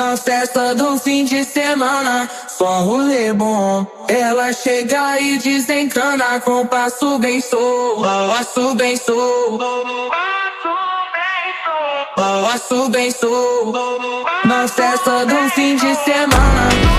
Na festa do fim de semana, só rolê bom. Ela chega e desencana com passo bem solto, passo bem solto, passo bem solto. Na festa do fim de semana.